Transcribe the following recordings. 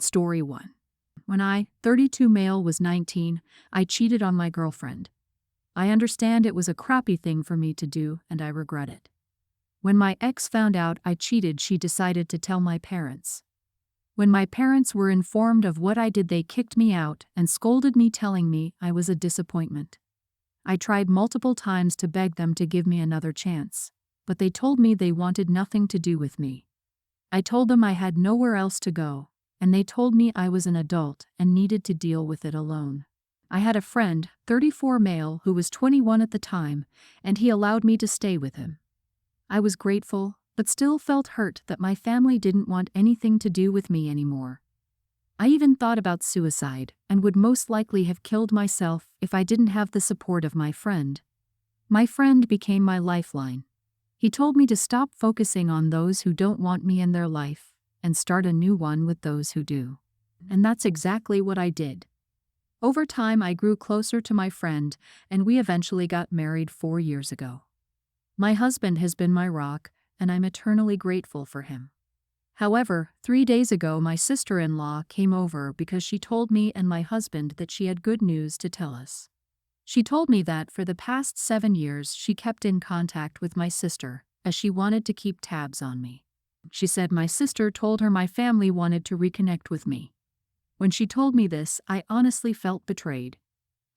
Story 1. When I, 32 male, was 19, I cheated on my girlfriend. I understand it was a crappy thing for me to do, and I regret it. When my ex found out I cheated, she decided to tell my parents. When my parents were informed of what I did, they kicked me out and scolded me, telling me I was a disappointment. I tried multiple times to beg them to give me another chance, but they told me they wanted nothing to do with me. I told them I had nowhere else to go, and they told me I was an adult and needed to deal with it alone. I had a friend, 34 male, who was 21 at the time, and he allowed me to stay with him. I was grateful, but still felt hurt that my family didn't want anything to do with me anymore. I even thought about suicide and would most likely have killed myself if I didn't have the support of my friend. My friend became my lifeline. He told me to stop focusing on those who don't want me in their life and start a new one with those who do. And that's exactly what I did. Over time, I grew closer to my friend, and we eventually got married 4 years ago. My husband has been my rock, and I'm eternally grateful for him. However, 3 days ago, my sister-in-law came over because she told me and my husband that she had good news to tell us. She told me that for the past 7 years she kept in contact with my sister, as she wanted to keep tabs on me. She said my sister told her my family wanted to reconnect with me. When she told me this, I honestly felt betrayed.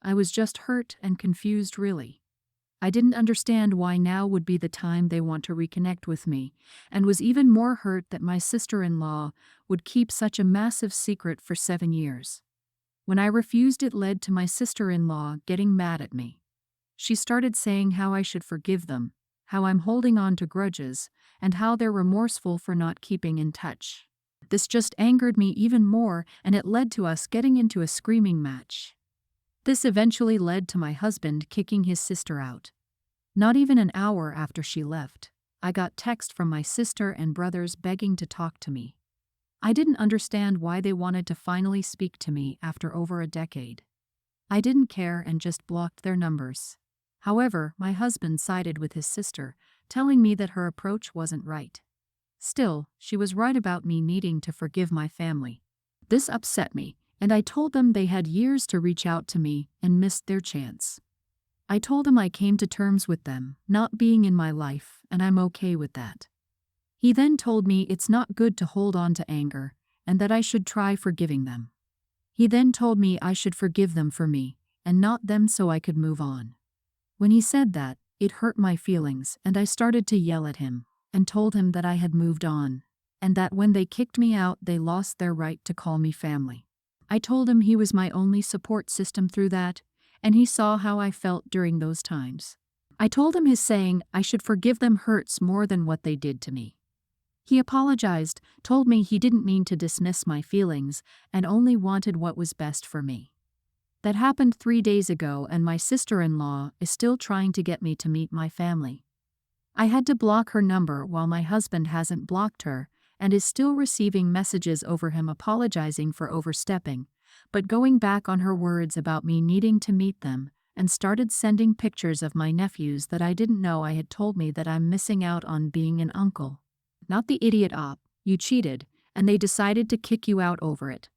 I was just hurt and confused, really. I didn't understand why now would be the time they want to reconnect with me, and was even more hurt that my sister-in-law would keep such a massive secret for 7 years. When I refused, it led to my sister-in-law getting mad at me. She started saying how I should forgive them, how I'm holding on to grudges, and how they're remorseful for not keeping in touch. This just angered me even more, and it led to us getting into a screaming match. This eventually led to my husband kicking his sister out. Not even an hour after she left, I got text from my sister and brothers begging to talk to me. I didn't understand why they wanted to finally speak to me after over a decade. I didn't care and just blocked their numbers. However, my husband sided with his sister, telling me that her approach wasn't right. Still, she was right about me needing to forgive my family. This upset me, and I told them they had years to reach out to me and missed their chance. I told them I came to terms with them not being in my life, and I'm okay with that. He then told me it's not good to hold on to anger, and that I should try forgiving them. He then told me I should forgive them for me, and not them, so I could move on. When he said that, it hurt my feelings, and I started to yell at him, and told him that I had moved on, and that when they kicked me out they lost their right to call me family. I told him he was my only support system through that, and he saw how I felt during those times. I told him his saying I should forgive them hurts more than what they did to me. He apologized, told me he didn't mean to dismiss my feelings, and only wanted what was best for me. That happened 3 days ago, and my sister-in-law is still trying to get me to meet my family. I had to block her number while my husband hasn't blocked her, and is still receiving messages over him apologizing for overstepping, but going back on her words about me needing to meet them, and started sending pictures of my nephews that I didn't know. I had told me that I'm missing out on being an uncle. Not the idiot op, you cheated, and they decided to kick you out over it.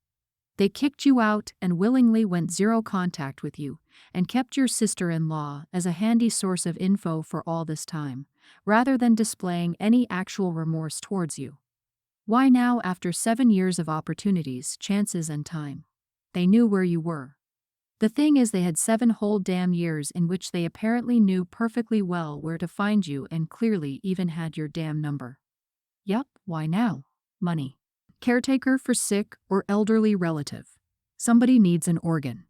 They kicked you out and willingly went zero contact with you, and kept your sister-in-law as a handy source of info for all this time, rather than displaying any actual remorse towards you. Why now, after 7 years of opportunities, chances, and time? They knew where you were. The thing is, they had 7 whole damn years in which they apparently knew perfectly well where to find you, and clearly even had your damn number. Yup, why now? Money. Caretaker for sick or elderly relative. Somebody needs an organ.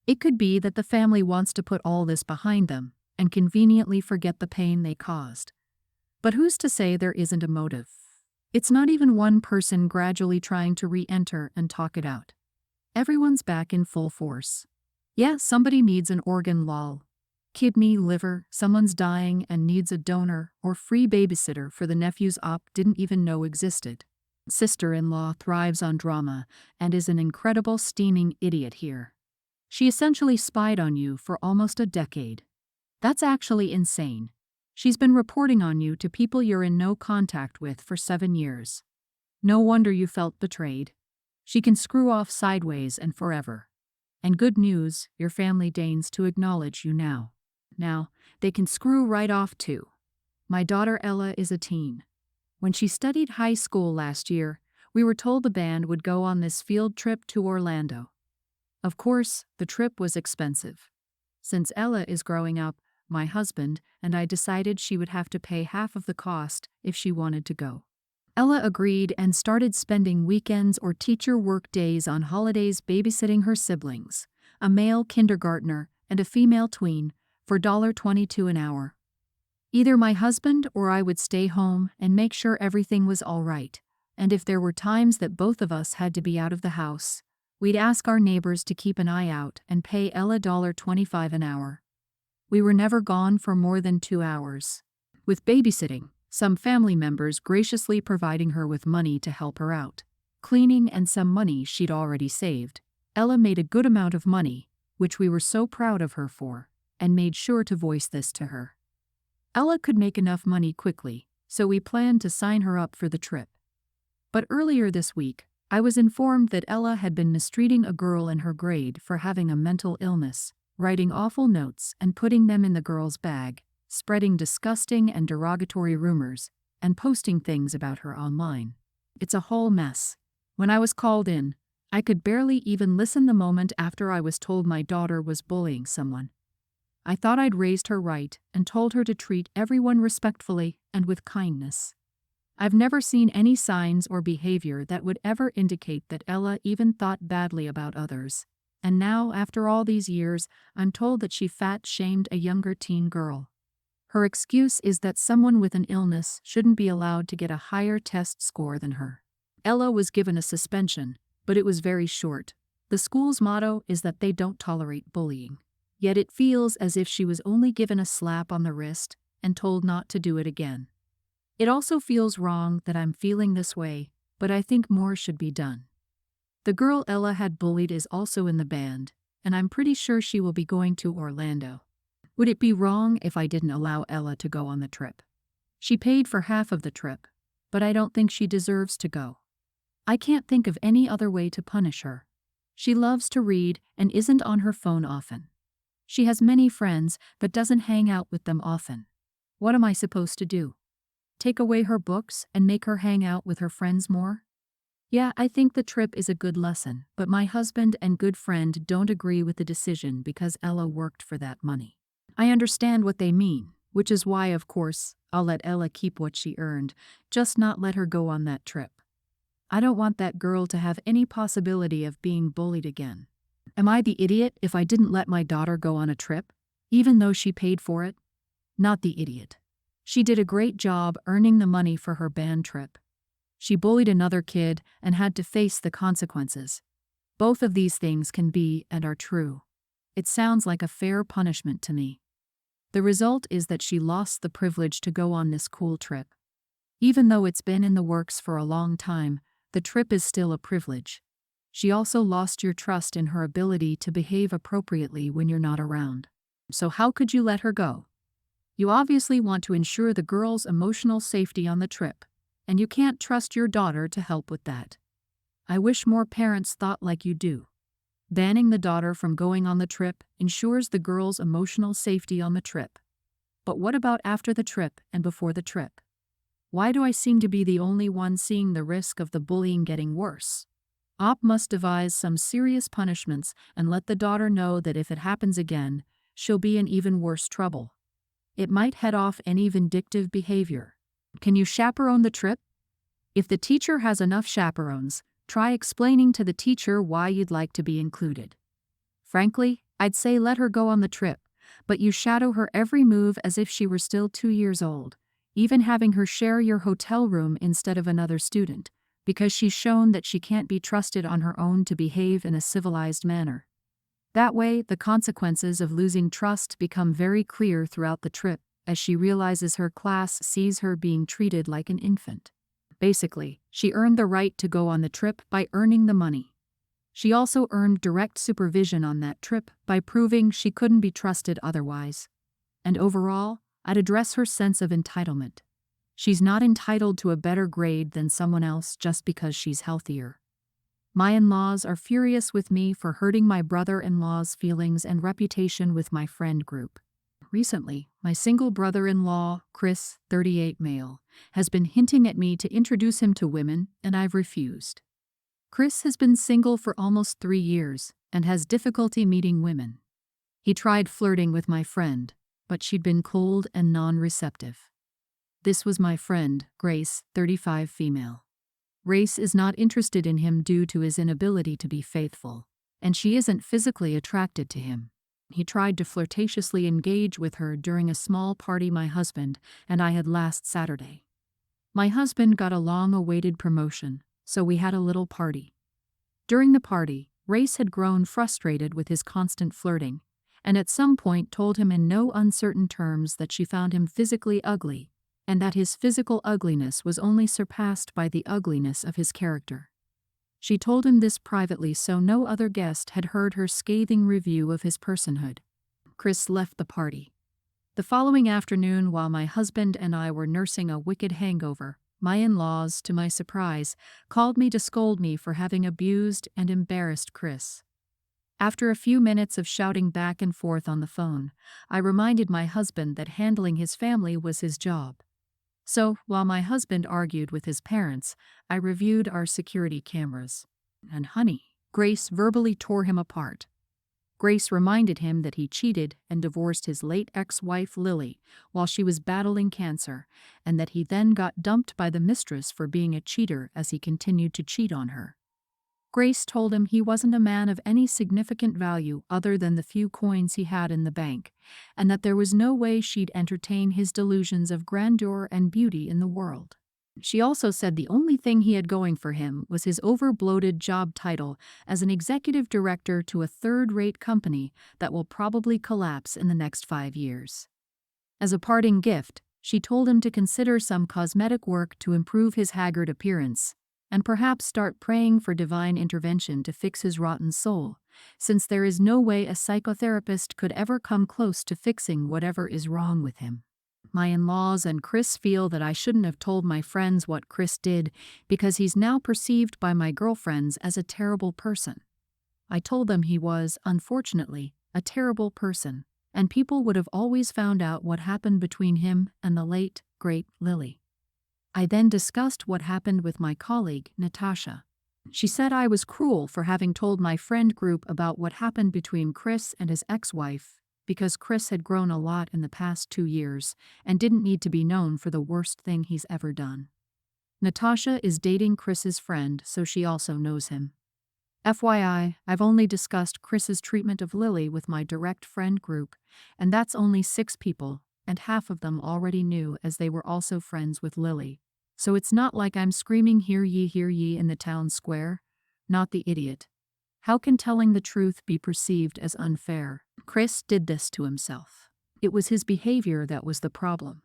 It could be that the family wants to put all this behind them and conveniently forget the pain they caused. But who's to say there isn't a motive? It's not even one person gradually trying to re-enter and talk it out. Everyone's back in full force. Yeah, somebody needs an organ, lol. Kidney, liver, someone's dying and needs a donor, or free babysitter for the nephews op didn't even know existed. Sister-in-law thrives on drama and is an incredible steaming idiot here. She essentially spied on you for almost a decade. That's actually insane. She's been reporting on you to people you're in no contact with for 7 years. No wonder you felt betrayed. She can screw off sideways and forever. And good news, your family deigns to acknowledge you now. Now, they can screw right off too. My daughter Ella is a teen. When she studied high school last year, we were told the band would go on this field trip to Orlando. Of course, the trip was expensive. Since Ella is growing up, my husband and I decided she would have to pay half of the cost if she wanted to go. Ella agreed and started spending weekends or teacher work days on holidays babysitting her siblings, a male kindergartner and a female tween, for $22 an hour. Either my husband or I would stay home and make sure everything was all right, and if there were times that both of us had to be out of the house, we'd ask our neighbors to keep an eye out and pay Ella $25 an hour. We were never gone for more than 2 hours. With babysitting, some family members graciously providing her with money to help her out, cleaning and some money she'd already saved, Ella made a good amount of money, which we were so proud of her for, and made sure to voice this to her. Ella could make enough money quickly, so we planned to sign her up for the trip. But earlier this week, I was informed that Ella had been mistreating a girl in her grade for having a mental illness, writing awful notes and putting them in the girl's bag, spreading disgusting and derogatory rumors, and posting things about her online. It's a whole mess. When I was called in, I could barely even listen the moment after I was told my daughter was bullying someone. I thought I'd raised her right and told her to treat everyone respectfully and with kindness. I've never seen any signs or behavior that would ever indicate that Ella even thought badly about others. And now, after all these years, I'm told that she fat-shamed a younger teen girl. Her excuse is that someone with an illness shouldn't be allowed to get a higher test score than her. Ella was given a suspension, but it was very short. The school's motto is that they don't tolerate bullying. Yet it feels as if she was only given a slap on the wrist and told not to do it again. It also feels wrong that I'm feeling this way, but I think more should be done. The girl Ella had bullied is also in the band, and I'm pretty sure she will be going to Orlando. Would it be wrong if I didn't allow Ella to go on the trip? She paid for half of the trip, but I don't think she deserves to go. I can't think of any other way to punish her. She loves to read and isn't on her phone often. She has many friends but doesn't hang out with them often. What am I supposed to do? Take away her books and make her hang out with her friends more? Yeah, I think the trip is a good lesson, but my husband and good friend don't agree with the decision because Ella worked for that money. I understand what they mean, which is why, of course, I'll let Ella keep what she earned, just not let her go on that trip. I don't want that girl to have any possibility of being bullied again. Am I the idiot if I didn't let my daughter go on a trip, even though she paid for it? Not the idiot. She did a great job earning the money for her band trip. She bullied another kid and had to face the consequences. Both of these things can be and are true. It sounds like a fair punishment to me. The result is that she lost the privilege to go on this cool trip. Even though it's been in the works for a long time, the trip is still a privilege. She also lost your trust in her ability to behave appropriately when you're not around. So how could you let her go? You obviously want to ensure the girl's emotional safety on the trip, and you can't trust your daughter to help with that. I wish more parents thought like you do. Banning the daughter from going on the trip ensures the girl's emotional safety on the trip. But what about after the trip and before the trip? Why do I seem to be the only one seeing the risk of the bullying getting worse? OP must devise some serious punishments and let the daughter know that if it happens again, she'll be in even worse trouble. It might head off any vindictive behavior. Can you chaperone the trip? If the teacher has enough chaperones, try explaining to the teacher why you'd like to be included. Frankly, I'd say let her go on the trip, but you shadow her every move as if she were still 2 years old, even having her share your hotel room instead of another student, because she's shown that she can't be trusted on her own to behave in a civilized manner. That way, the consequences of losing trust become very clear throughout the trip, as she realizes her class sees her being treated like an infant. Basically, she earned the right to go on the trip by earning the money. She also earned direct supervision on that trip by proving she couldn't be trusted otherwise. And overall, I'd address her sense of entitlement. She's not entitled to a better grade than someone else just because she's healthier. My in-laws are furious with me for hurting my brother-in-law's feelings and reputation with my friend group. Recently, my single brother-in-law, Chris, 38 male, has been hinting at me to introduce him to women, and I've refused. Chris has been single for almost 3 years and has difficulty meeting women. He tried flirting with my friend, but she'd been cold and non-receptive. This was my friend, Grace, 35 female. Grace is not interested in him due to his inability to be faithful, and she isn't physically attracted to him. He tried to flirtatiously engage with her during a small party my husband and I had last Saturday. My husband got a long-awaited promotion, so we had a little party. During the party, Grace had grown frustrated with his constant flirting, and at some point told him in no uncertain terms that she found him physically ugly, and that his physical ugliness was only surpassed by the ugliness of his character. She told him this privately so no other guest had heard her scathing review of his personhood. Chris left the party. The following afternoon, while my husband and I were nursing a wicked hangover, my in-laws, to my surprise, called me to scold me for having abused and embarrassed Chris. After a few minutes of shouting back and forth on the phone, I reminded my husband that handling his family was his job. So, while my husband argued with his parents, I reviewed our security cameras. And honey, Grace verbally tore him apart. Grace reminded him that he cheated and divorced his late ex-wife Lily while she was battling cancer, and that he then got dumped by the mistress for being a cheater as he continued to cheat on her. Grace told him he wasn't a man of any significant value other than the few coins he had in the bank, and that there was no way she'd entertain his delusions of grandeur and beauty in the world. She also said the only thing he had going for him was his over-bloated job title as an executive director to a third-rate company that will probably collapse in the next 5 years. As a parting gift, she told him to consider some cosmetic work to improve his haggard appearance, and perhaps start praying for divine intervention to fix his rotten soul, since there is no way a psychotherapist could ever come close to fixing whatever is wrong with him. My in-laws and Chris feel that I shouldn't have told my friends what Chris did because he's now perceived by my girlfriends as a terrible person. I told them he was, unfortunately, a terrible person, and people would have always found out what happened between him and the late, great Lily. I then discussed what happened with my colleague, Natasha. She said I was cruel for having told my friend group about what happened between Chris and his ex-wife, because Chris had grown a lot in the past 2 years and didn't need to be known for the worst thing he's ever done. Natasha is dating Chris's friend, so she also knows him. FYI, I've only discussed Chris's treatment of Lily with my direct friend group, and that's only 6 people, and half of them already knew as they were also friends with Lily. So it's not like I'm screaming hear ye in the town square. Not the idiot. How can telling the truth be perceived as unfair? Chris did this to himself. It was his behavior that was the problem.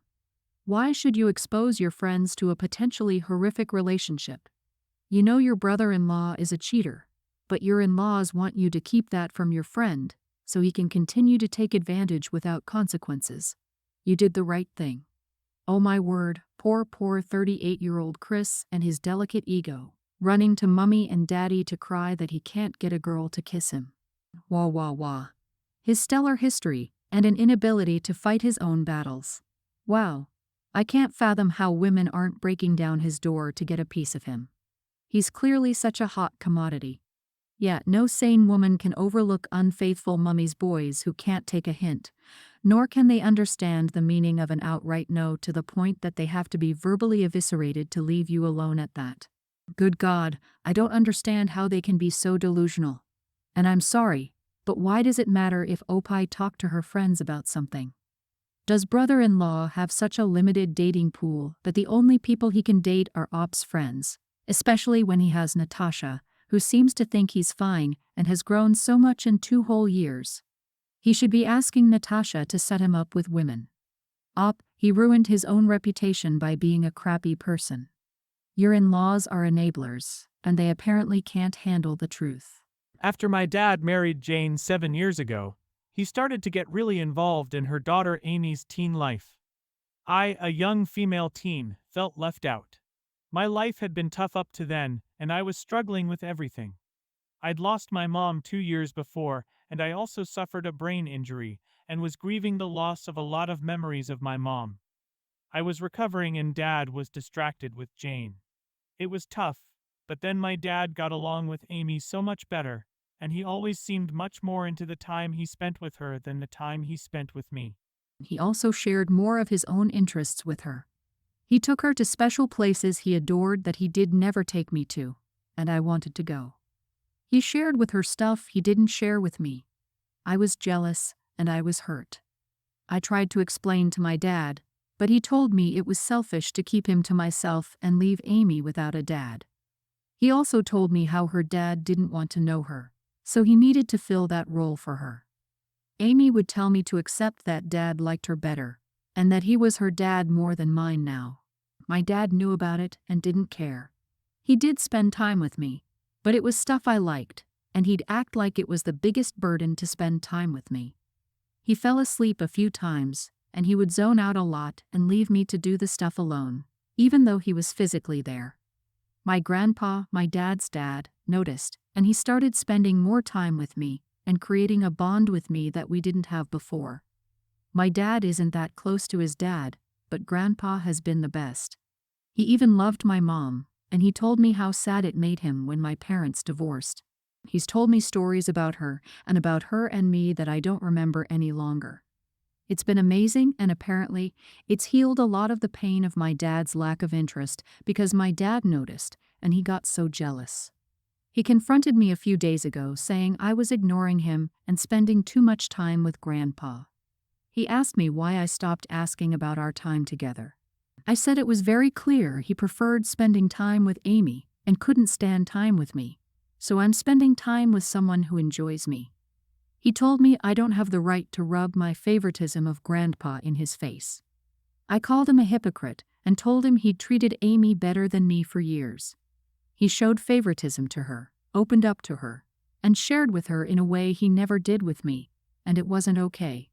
Why should you expose your friends to a potentially horrific relationship? You know your brother-in-law is a cheater, but your in-laws want you to keep that from your friend, so he can continue to take advantage without consequences. You did the right thing. Oh my word, poor 38-year-old Chris and his delicate ego, running to mommy and daddy to cry that he can't get a girl to kiss him. Wah wah wah. His stellar history and an inability to fight his own battles. Wow. I can't fathom how women aren't breaking down his door to get a piece of him. He's clearly such a hot commodity. Yet no sane woman can overlook unfaithful mummy's boys who can't take a hint, nor can they understand the meaning of an outright no to the point that they have to be verbally eviscerated to leave you alone at that. Good God, I don't understand how they can be so delusional. And I'm sorry, but why does it matter if Opie talked to her friends about something? Does brother-in-law have such a limited dating pool that the only people he can date are Op's friends, especially when he has Natasha, who seems to think he's fine and has grown so much in 2 whole years? He should be asking Natasha to set him up with women. Op, he ruined his own reputation by being a crappy person. Your in-laws are enablers, and they apparently can't handle the truth. After my dad married Jane 7 years ago, he started to get really involved in her daughter Amy's teen life. I, a young female teen, felt left out. My life had been tough up to then, and I was struggling with everything. I'd lost my mom 2 years before, and I also suffered a brain injury, and was grieving the loss of a lot of memories of my mom. I was recovering and Dad was distracted with Jane. It was tough, but then my dad got along with Amy so much better, and he always seemed much more into the time he spent with her than the time he spent with me. He also shared more of his own interests with her. He took her to special places he adored that he did never take me to, and I wanted to go. He shared with her stuff he didn't share with me. I was jealous, and I was hurt. I tried to explain to my dad, but he told me it was selfish to keep him to myself and leave Amy without a dad. He also told me how her dad didn't want to know her, so he needed to fill that role for her. Amy would tell me to accept that Dad liked her better, and that he was her dad more than mine now. My dad knew about it and didn't care. He did spend time with me, but it was stuff I liked, and he'd act like it was the biggest burden to spend time with me. He fell asleep a few times, and he would zone out a lot and leave me to do the stuff alone, even though he was physically there. My grandpa, my dad's dad, noticed, and he started spending more time with me and creating a bond with me that we didn't have before. My dad isn't that close to his dad, but Grandpa has been the best. He even loved my mom, and he told me how sad it made him when my parents divorced. He's told me stories about her and me that I don't remember any longer. It's been amazing, and apparently, it's healed a lot of the pain of my dad's lack of interest because my dad noticed, and he got so jealous. He confronted me a few days ago saying I was ignoring him and spending too much time with Grandpa. He asked me why I stopped asking about our time together. I said it was very clear he preferred spending time with Amy and couldn't stand time with me, so I'm spending time with someone who enjoys me. He told me I don't have the right to rub my favoritism of Grandpa in his face. I called him a hypocrite and told him he'd treated Amy better than me for years. He showed favoritism to her, opened up to her, and shared with her in a way he never did with me, and it wasn't okay.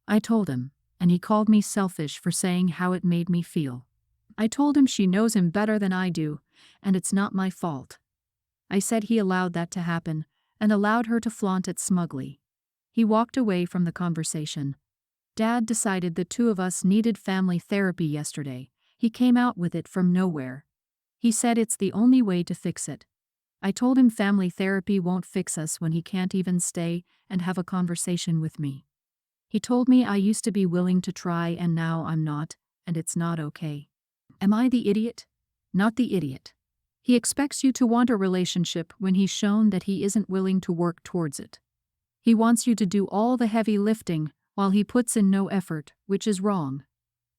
I told him, and he called me selfish for saying how it made me feel. I told him she knows him better than I do, and it's not my fault. I said he allowed that to happen, and allowed her to flaunt it smugly. He walked away from the conversation. Dad decided the two of us needed family therapy yesterday. He came out with it from nowhere. He said it's the only way to fix it. I told him family therapy won't fix us when he can't even stay and have a conversation with me. He told me I used to be willing to try and now I'm not, and it's not okay. Am I the idiot? Not the idiot. He expects you to want a relationship when he's shown that he isn't willing to work towards it. He wants you to do all the heavy lifting while he puts in no effort, which is wrong.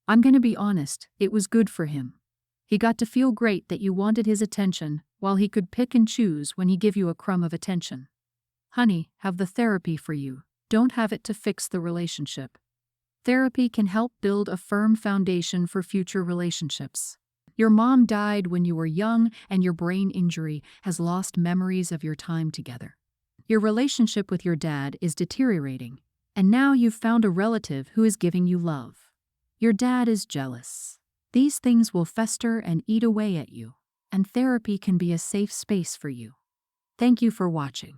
I'm going to be honest, it was good for him. He got to feel great that you wanted his attention while he could pick and choose when he give you a crumb of attention. Honey, have the therapy for you. Don't have it to fix the relationship. Therapy can help build a firm foundation for future relationships. Your mom died when you were young, and your brain injury has lost memories of your time together. Your relationship with your dad is deteriorating, and now you've found a relative who is giving you love. Your dad is jealous. These things will fester and eat away at you, and therapy can be a safe space for you. Thank you for watching.